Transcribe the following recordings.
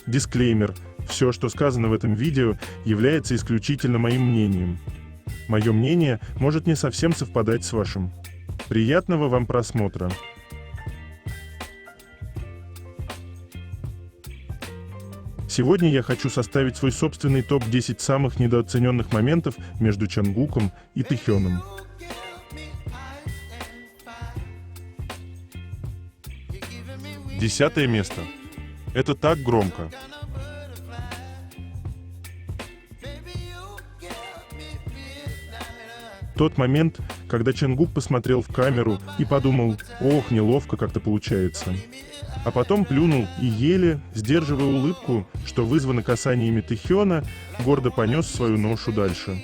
Дисклеймер. Все, что сказано в этом видео, является исключительно моим мнением. Мое мнение может не совсем совпадать с вашим. Приятного вам просмотра. Сегодня я хочу составить свой собственный топ-10 самых недооцененных моментов между Чангуком и Тэхёном. 10 место. Это так громко. Тот момент, когда Чангук посмотрел в камеру и подумал: «Ох, неловко как-то получается». А потом плюнул и еле, сдерживая улыбку, что вызвано касаниями Тэхёна, гордо понес свою ношу дальше.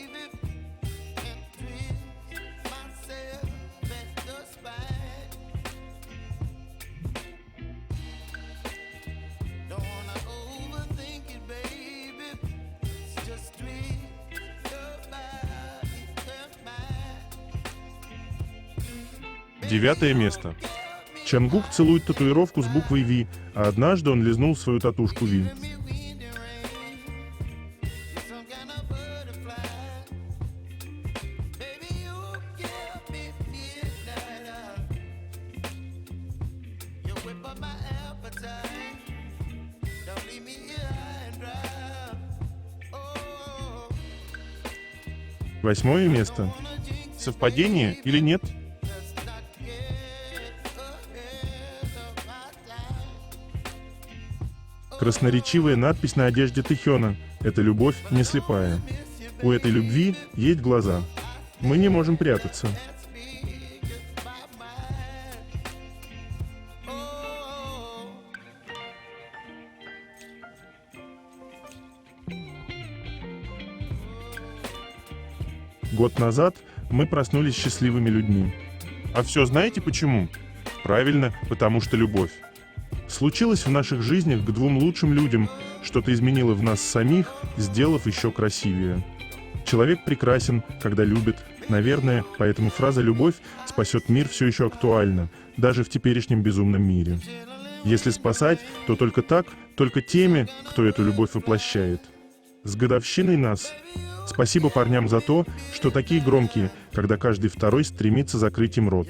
Девятое место. Чангук целует татуировку с буквой V, а однажды он лизнул свою татушку V. Восьмое место. Совпадение или нет? Красноречивая надпись на одежде Тэхёна — это любовь не слепая. У этой любви есть глаза. Мы не можем прятаться. Год назад мы проснулись счастливыми людьми. А все знаете почему? Правильно, потому что любовь. Случилось в наших жизнях к двум лучшим людям, что-то изменило в нас самих, сделав еще красивее. Человек прекрасен, когда любит. Наверное, поэтому фраза «любовь спасет мир» все еще актуальна, даже в теперешнем безумном мире. Если спасать, то только так, только теми, кто эту любовь воплощает. С годовщиной нас! Спасибо парням за то, что такие громкие, когда каждый второй стремится закрыть им рот.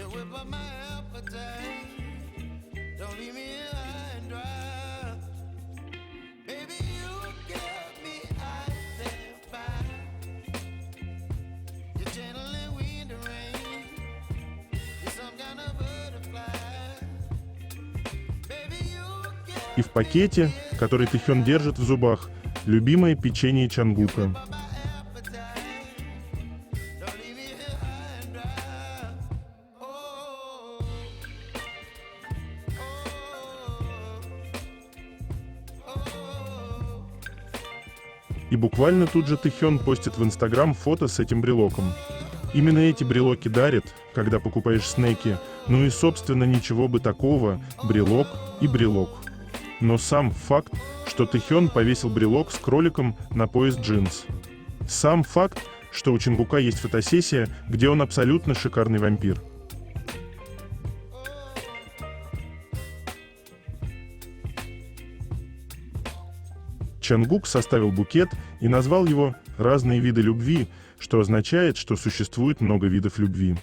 И в пакете, который Тэхён держит в зубах, любимое печенье Чангука. И буквально тут же Тэхён постит в Инстаграм фото с этим брелоком. Именно эти брелоки дарят, когда покупаешь снеки, ну и собственно ничего бы такого, брелок и брелок. Но сам факт, что Тэхён повесил брелок с кроликом на пояс джинс. Сам факт, что у Чангука есть фотосессия, где он абсолютно шикарный вампир. Чангук составил букет и назвал его «Разные виды любви», что означает, что существует много видов любви.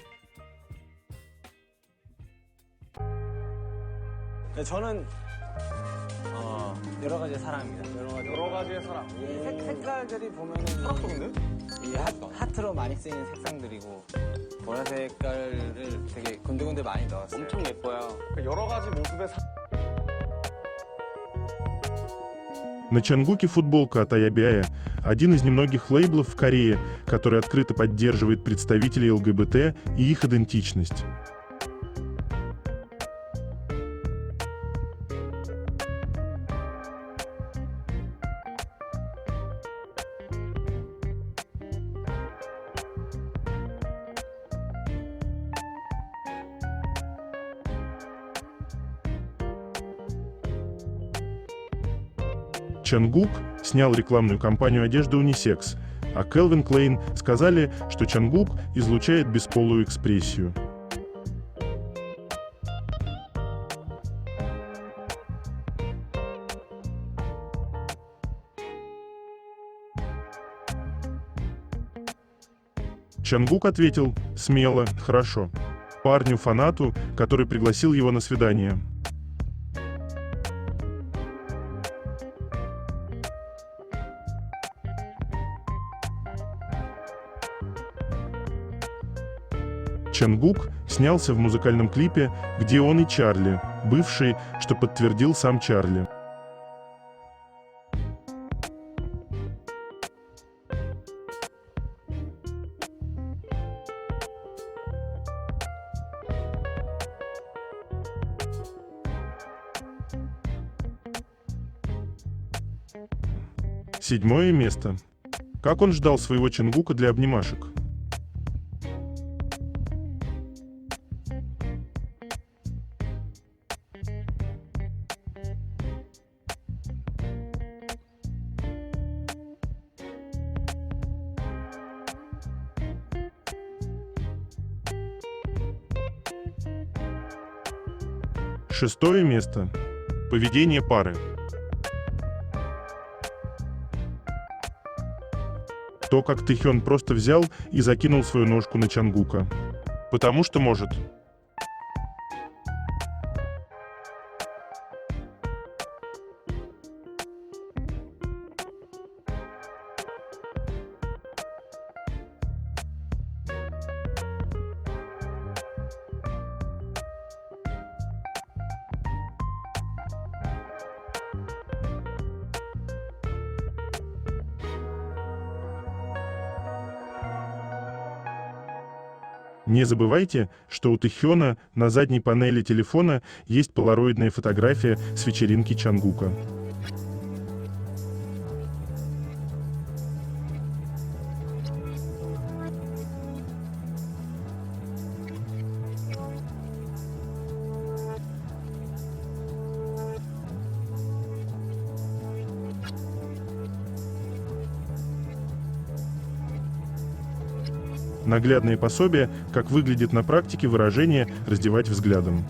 저는 여러 가지 사랑입니다. 여러 가지의 사랑. 색깔들이 보면은 사랑적인데? 이 하트로 많이 쓰이는 색상들이고 보라 색깔을 되게 군데군데 많이 넣었어요. 엄청 예뻐요. 여러 가지 모습의 На Чангуке футболка от Аябяя, один из немногих лейблов в Корее, который открыто поддерживает представителей ЛГБТ и их идентичность. Чангук снял рекламную кампанию одежды унисекс, а Calvin Klein сказали, что Чангук излучает бесполую экспрессию. Чангук ответил смело, хорошо. Парню-фанату, который пригласил его на свидание. Чангук снялся в музыкальном клипе, где он и Чарли, бывший, что подтвердил сам Чарли. Седьмое место. Как он ждал своего Чангука для обнимашек? Шестое место. Поведение пары. То, как Тэхён просто взял и закинул свою ножку на Чангука. Потому что может. Не забывайте, что у Тэхёна на задней панели телефона есть полароидная фотография с вечеринки Чангука. Наглядное пособие, как выглядит на практике выражение «раздевать взглядом».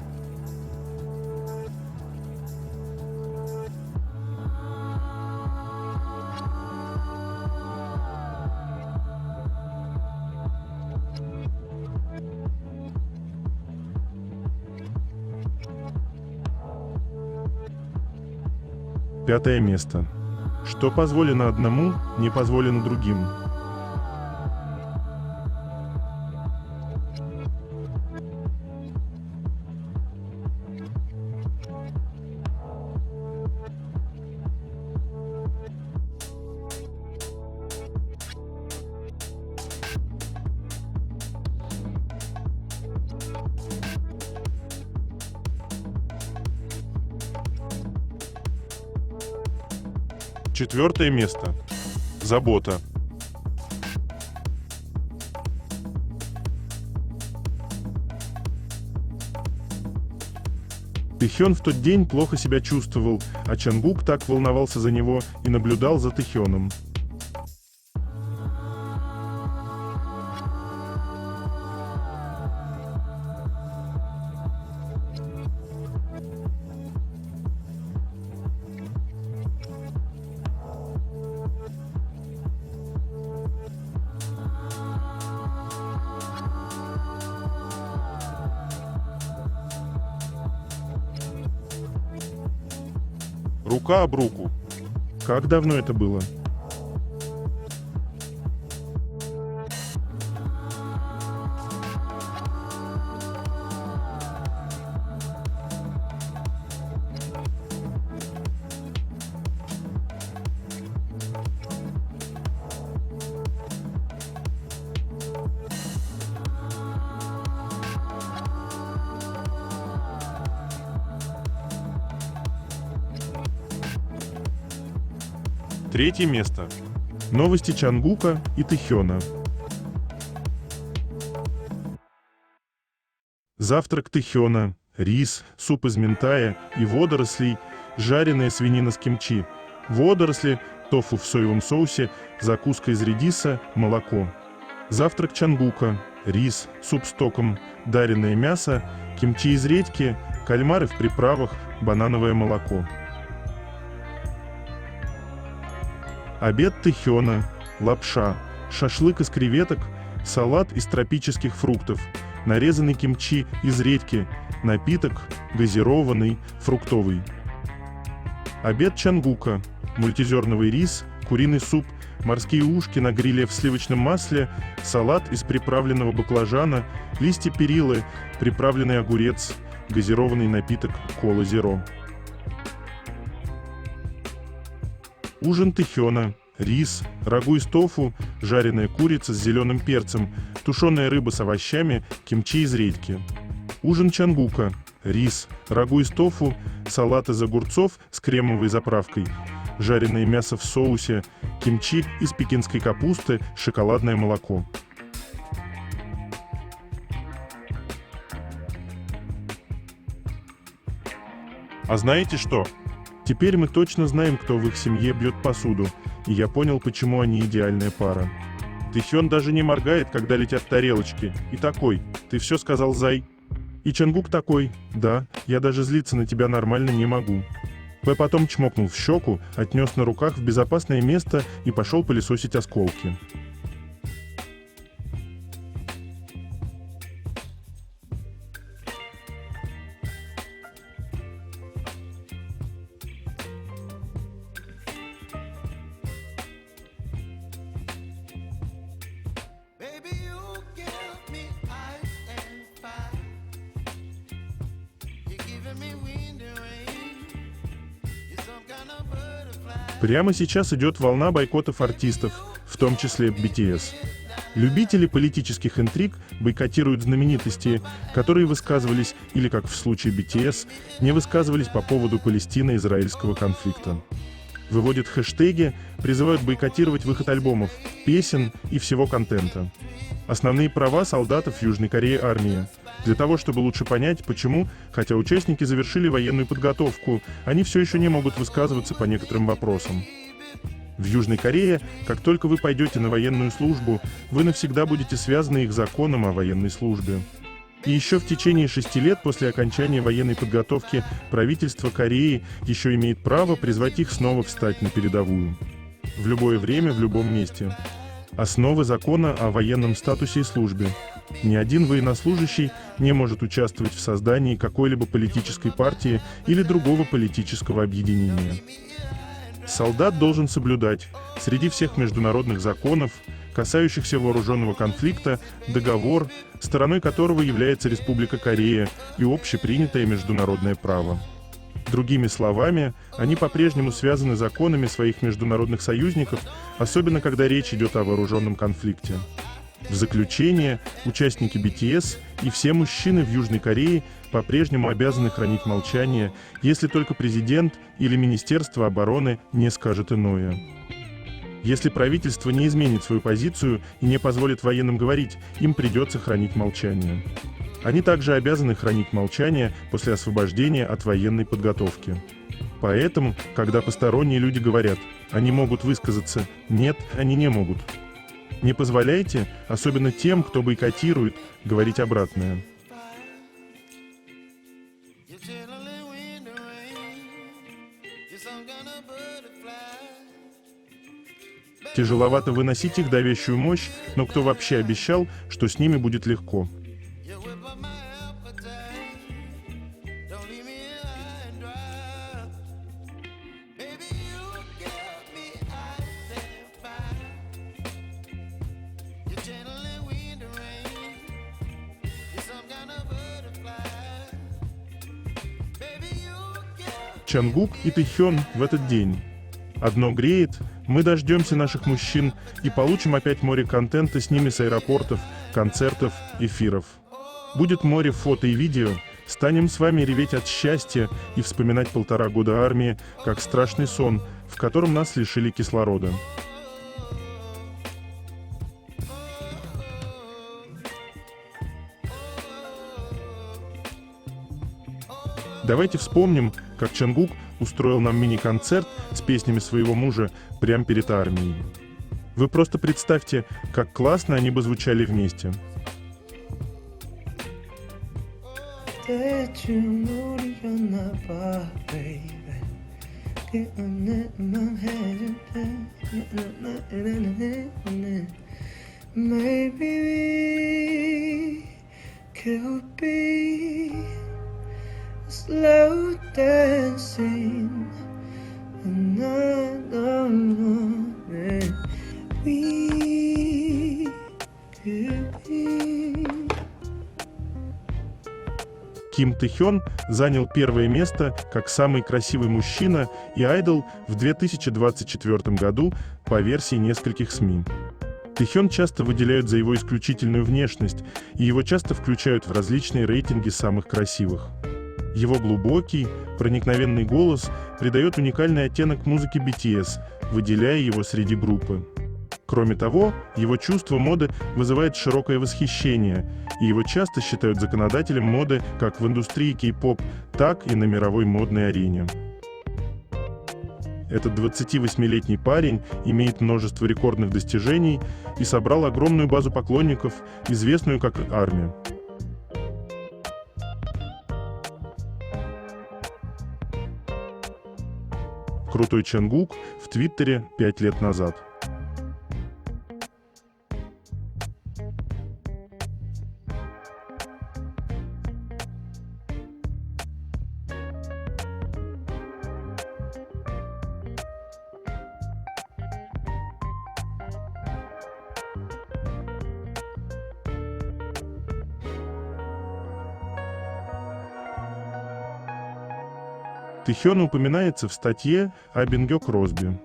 Пятое место. Что позволено одному, не позволено другим. Четвертое место. Забота. Тэхён в тот день плохо себя чувствовал, а Чангук так волновался за него и наблюдал за Тэхёном. Рука об руку. Как давно это было? Третье место. Новости Чангука и Тэхёна. Завтрак Тэхёна, рис, суп из минтая и водорослей, жареная свинина с кимчи, водоросли, тофу в соевом соусе, закуска из редиса, молоко. Завтрак Чангука, рис, суп с током, жареное мясо, кимчи из редьки, кальмары в приправах, банановое молоко. Обед Тэхёна, лапша, шашлык из креветок, салат из тропических фруктов, нарезанный кимчи из редьки, напиток газированный, фруктовый. Обед чангука, мультизерновый рис, куриный суп, морские ушки на гриле в сливочном масле, салат из приправленного баклажана, листья перилы, приправленный огурец, газированный напиток кола зеро. Ужин тэхёна, рис, рагу из тофу, жареная курица с зеленым перцем, тушеная рыба с овощами, кимчи из редьки. Ужин чангука, рис, рагу из тофу, салат из огурцов с кремовой заправкой, жареное мясо в соусе, кимчи из пекинской капусты, шоколадное молоко. А знаете что? Теперь мы точно знаем, кто в их семье бьет посуду, и я понял, почему они идеальная пара. Тэхён даже не моргает, когда летят тарелочки, и такой: «Ты все сказал, зай?» И Чангук такой: «Да, я даже злиться на тебя нормально не могу». Пэ потом чмокнул в щеку, отнес на руках в безопасное место и пошел пылесосить осколки. Прямо сейчас идет волна бойкотов артистов, в том числе BTS. Любители политических интриг бойкотируют знаменитости, которые высказывались, или, как в случае BTS, не высказывались по поводу Палестино-израильского конфликта. Выводят хэштеги, призывают бойкотировать выход альбомов, песен и всего контента. Основные права солдатов Южной Кореи армии. Для того, чтобы лучше понять, почему, хотя участники завершили военную подготовку, они все еще не могут высказываться по некоторым вопросам. В Южной Корее, как только вы пойдете на военную службу, вы навсегда будете связаны их законом о военной службе. И еще в течение 6 лет после окончания военной подготовки правительство Кореи еще имеет право призвать их снова встать на передовую. В любое время, в любом месте. Основы закона о военном статусе и службе. Ни один военнослужащий не может участвовать в создании какой-либо политической партии или другого политического объединения. Солдат должен соблюдать, среди всех международных законов, касающихся вооруженного конфликта, договор, стороной которого является Республика Корея, и общепринятое международное право. Другими словами, они по-прежнему связаны законами своих международных союзников, особенно когда речь идет о вооруженном конфликте. В заключение, участники BTS и все мужчины в Южной Корее по-прежнему обязаны хранить молчание, если только президент или Министерство обороны не скажет иное. Если правительство не изменит свою позицию и не позволит военным говорить, им придется хранить молчание. Они также обязаны хранить молчание после освобождения от военной подготовки. Поэтому, когда посторонние люди говорят, они могут высказаться, нет, они не могут. Не позволяйте, особенно тем, кто бойкотирует, говорить обратное. Тяжеловато выносить их давящую мощь, но кто вообще обещал, что с ними будет легко? Чангук и Тэхён в этот день. Одно греет, мы дождемся наших мужчин и получим опять море контента с ними с аэропортов, концертов, эфиров. Будет море фото и видео, станем с вами реветь от счастья и вспоминать 1,5 года армии, как страшный сон, в котором нас лишили кислорода. Давайте вспомним, как Чангук устроил нам мини-концерт с песнями своего мужа прямо перед армией. Вы просто представьте, как классно они бы звучали вместе. Maybe we could be slow dancing another moment. We could be. Ким Тэ-хён занял первое место как самый красивый мужчина и айдол в 2024 году по версии нескольких СМИ. Тэ-хён часто выделяют за его исключительную внешность, и его часто включают в различные рейтинги самых красивых. Его глубокий, проникновенный голос придает уникальный оттенок музыке BTS, выделяя его среди группы. Кроме того, его чувство моды вызывает широкое восхищение, и его часто считают законодателем моды как в индустрии кей-поп, так и на мировой модной арене. Этот 28-летний парень имеет множество рекордных достижений и собрал огромную базу поклонников, известную как «Армия». Крутой Чангук в Твиттере 5 лет назад. Тэ-хён упоминается в статье о Бингё Кросби.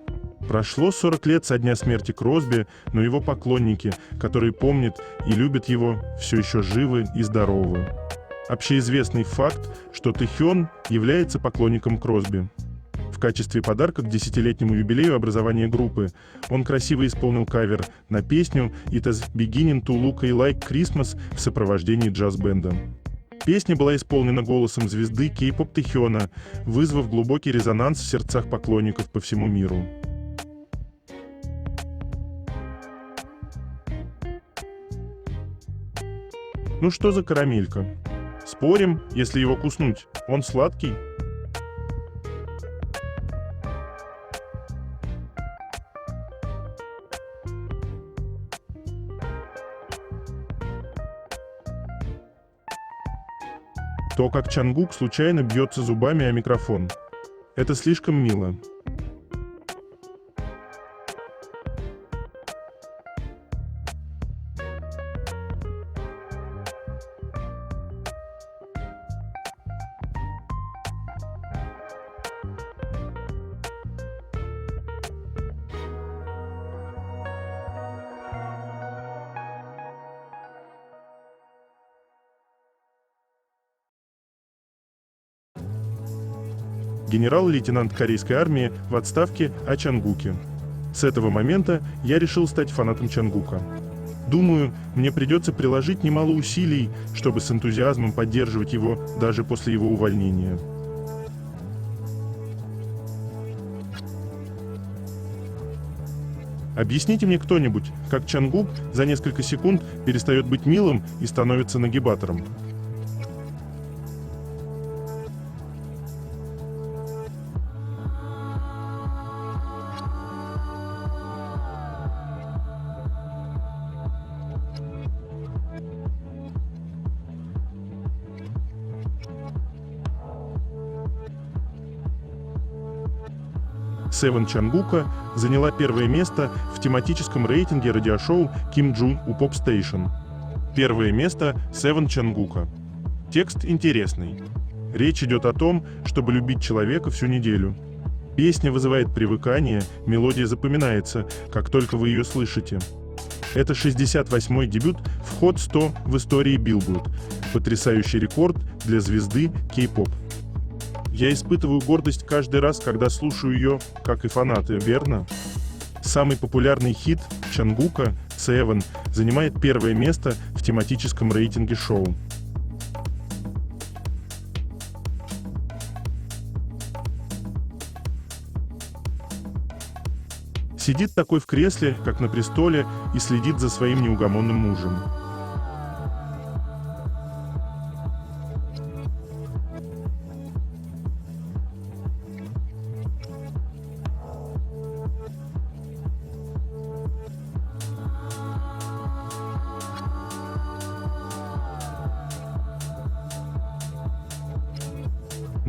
Прошло 40 лет со дня смерти Кросби, но его поклонники, которые помнят и любят его, все еще живы и здоровы. Общеизвестный факт, что Тэ-хён является поклонником Кросби. В качестве подарка к 10-летнему юбилею образования группы он красиво исполнил кавер на песню «It is beginning to look like Christmas» в сопровождении джаз-бенда. Песня была исполнена голосом звезды кей-поп Тэ-хёна, вызвав глубокий резонанс в сердцах поклонников по всему миру. Ну что за карамелька? Спорим, если его куснуть, он сладкий? То, как Чангук случайно бьется зубами о микрофон. Это слишком мило. Генерал-лейтенант корейской армии в отставке о Чангуке. С этого момента я решил стать фанатом Чангука. Думаю, мне придется приложить немало усилий, чтобы с энтузиазмом поддерживать его даже после его увольнения. Объясните мне кто-нибудь, как Чангук за несколько секунд перестает быть милым и становится нагибатором. Seven Чангука заняла первое место в тематическом рейтинге радиошоу Kim Jong у Pop Station. Первое место Seven Чангука. Текст интересный. Речь идет о том, чтобы любить человека всю неделю. Песня вызывает привыкание, мелодия запоминается, как только вы ее слышите. Это 68-й дебют в Hot 100 в истории Billboard. Потрясающий рекорд для звезды кей-поп. Я испытываю гордость каждый раз, когда слушаю ее, как и фанаты, верно? Самый популярный хит Чангука, Seven, занимает первое место в тематическом рейтинге шоу. Сидит такой в кресле, как на престоле, и следит за своим неугомонным мужем.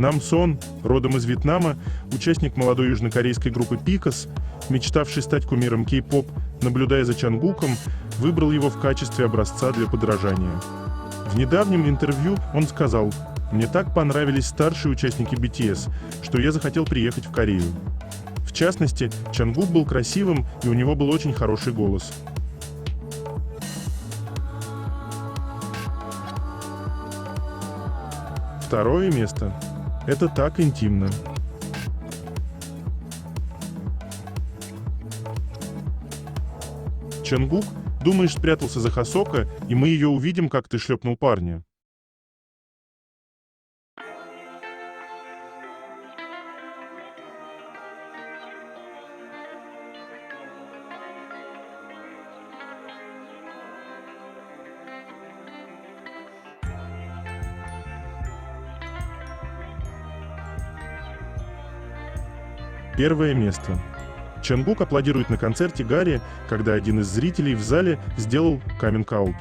Нам Сон, родом из Вьетнама, участник молодой южнокорейской группы Пикас, мечтавший стать кумиром кей-поп, наблюдая за Чангуком, выбрал его в качестве образца для подражания. В недавнем интервью он сказал: «Мне так понравились старшие участники BTS, что я захотел приехать в Корею». В частности, Чангук был красивым, и у него был очень хороший голос. Второе место. Это так интимно. Чангук, думаешь, спрятался за Хосока, и мы ее увидим, как ты шлепнул парня? Первое место. Чангук аплодирует на концерте Гарри, когда один из зрителей в зале сделал каминг-аут.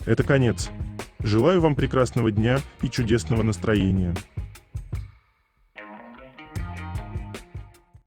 Это конец. Желаю вам прекрасного дня и чудесного настроения.